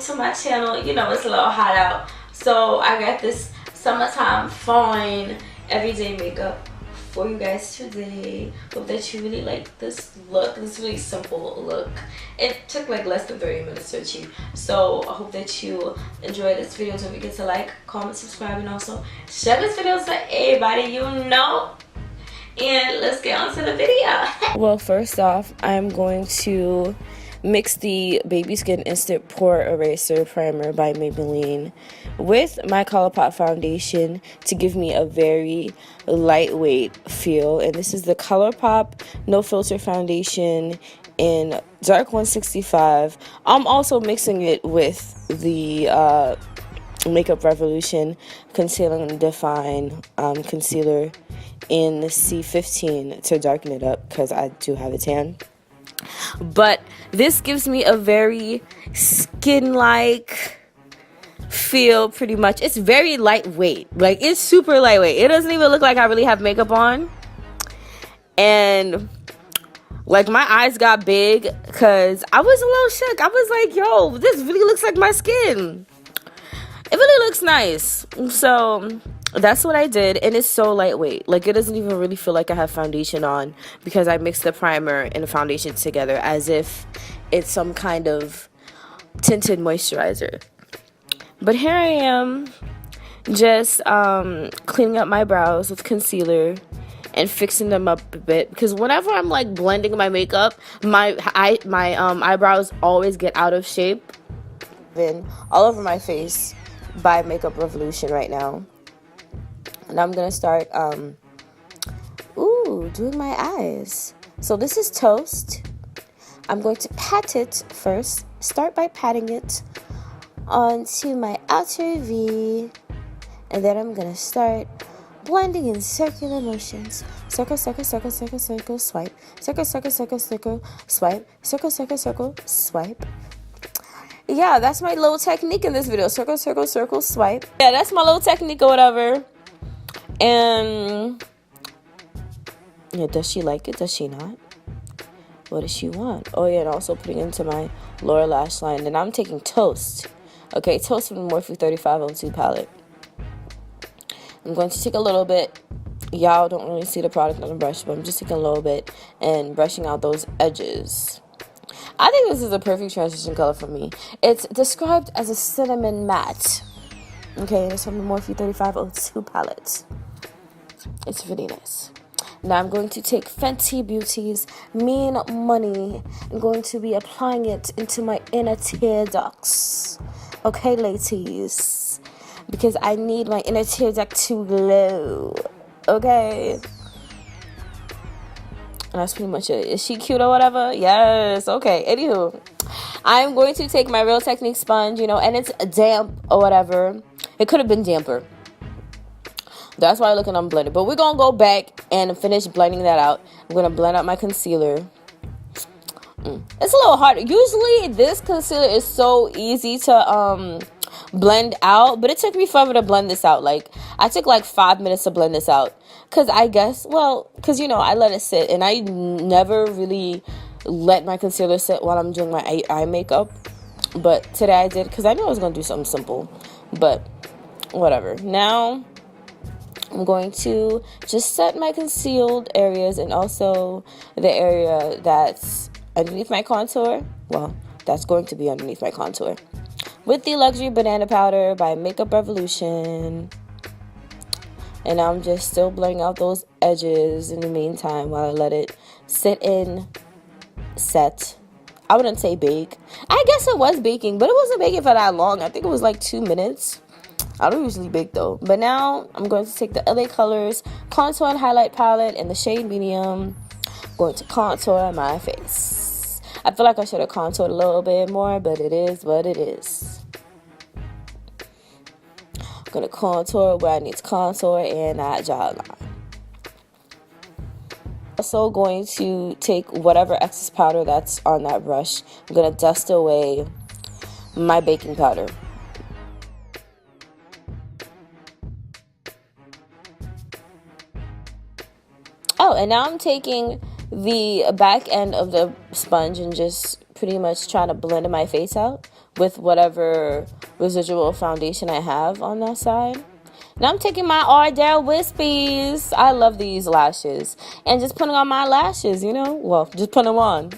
to my channel. You know it's a little hot out, so I got this summertime fine everyday makeup for you guys today. Hope that you really like this look, this really simple look. It took like less than 30 minutes to achieve, so I hope that you enjoy this video. Don't forget to like, comment, subscribe, and also share this video to everybody you know. And let's get on to the video. Well, first off, I'm going to mix the BabySkin Instant Pore Eraser Primer by Maybelline with my Colourpop foundation to give me a very lightweight feel. And this is the Colourpop No Filter Foundation in Dark 165. I'm also mixing it with the MakeupRevolution Conceal and Define Concealer in C15 to darken it up because I do have a tan. But this gives me a very skin-like feel, pretty much. It's very lightweight. Like, it's super lightweight. It doesn't even look like I really have makeup on. And like, my eyes got big because I was a little shook. I was like, yo, this really looks like my skin. It really looks nice. So that's what I did, and it's so lightweight. Like, it doesn't even really feel like I have foundation on because I mixed the primer and the foundation together as if it's some kind of tinted moisturizer. But here I am, just cleaning up my brows with concealer and fixing them up a bit, because whenever I'm like blending my makeup, my eyebrows always get out of shape. Been all over my face by MakeupRevolution right now. And I'm gonna start doing my eyes. So this is Toast. I'm going to pat it first. Start by patting it onto my outer V, and then I'm gonna start blending in circular motions. Circle, circle, circle, circle, circle, swipe. Circle, circle, circle, circle, swipe. Circle, circle, circle, swipe. Yeah, that's my little technique in this video. Circle, circle, circle, swipe. Yeah, that's my little technique or whatever. And yeah, does she like it? Does she not? What does she want? Oh yeah, and also putting into my lower lash line. Then I'm taking Toast. Okay, Toast from the Morphe 3502 palette. I'm going to take a little bit. Y'all don't really see the product on the brush, but I'm just taking a little bit and brushing out those edges. I think this is a perfect transition color for me. It's described as a cinnamon matte. Okay, it's from the Morphe 3502 palette. It's really nice. Now I'm going to take Fenty Beauty's Mean Money. I'm going to be applying it into my inner tear ducts. Okay, ladies, because I need my inner tear duct to glow. Okay. And that's pretty much it. Is she cute or whatever? Yes. Okay. Anywho, I'm going to take my Real Technique sponge, you know, and it's damp or whatever. It could have been damper. That's why I'm looking unblended. But we're going to go back and finish blending that out. I'm going to blend out my concealer. It's a little hard. Usually this concealer is so easy to blend out, but it took me forever to blend this out. Like, I took like 5 minutes to blend this out. Because I guess, well, because, you know, I let it sit. And I never really let my concealer sit while I'm doing my eye makeup. But today I did because I knew I was going to do something simple. But whatever. Now I'm going to just set my concealed areas and also the area that's underneath my contour. Well, that's going to be underneath my contour with the Luxury Banana Powder by MakeupRevolution. And I'm just still blending out those edges in the meantime while I let it sit in set. I wouldn't say bake. I guess it was baking, but it wasn't baking for that long. I think it was like 2 minutes. I don't usually bake though. But now I'm going to take the LA Colors Contour and Highlight Palette in the shade Medium. I'm going to contour my face. I feel like I should have contoured a little bit more, but it is what it is. I'm going to contour where I need to contour and that jawline. Also going to take whatever excess powder that's on that brush. I'm going to dust away my baking powder. Oh, and now I'm taking the back end of the sponge and just pretty much trying to blend my face out with whatever residual foundation I have on that side. Now I'm taking my Ardell Wispies. I love these lashes. And just putting on my lashes, you know? Well, just put them on.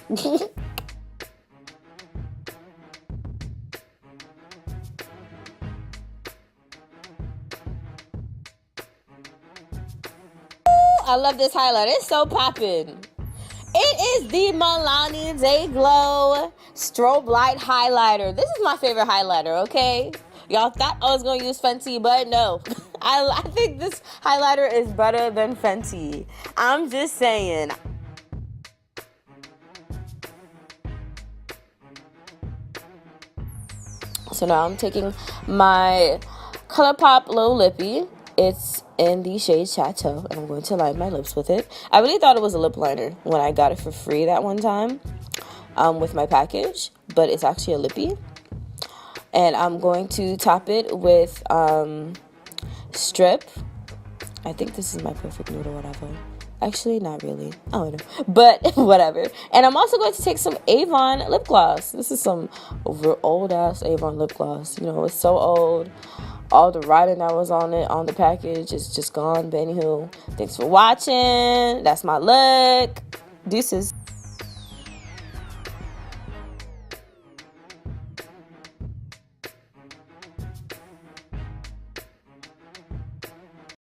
I love this highlighter. It's so poppin'. It is the Milani DAYGLOW Strobelight highlighter. This is my favorite highlighter, okay? Y'all thought I was going to use Fenty, but no. I think this highlighter is better than Fenty. I'm just saying. So now I'm taking my Colourpop Low Lippie. It's in the shade Chateau, and I'm going to line my lips with it. I really thought it was a lip liner when I got it for free that one time with my package, but it's actually a lippie. And I'm going to top it with Strip. I think this is my perfect nude or whatever. Actually, not really. I don't know. But whatever. And I'm also going to take some Avon lip gloss. This is some old-ass Avon lip gloss. You know, it's so old. All the writing that was on it, on the package, is just gone. But anywho, thanks for watching. That's my look. Deuces.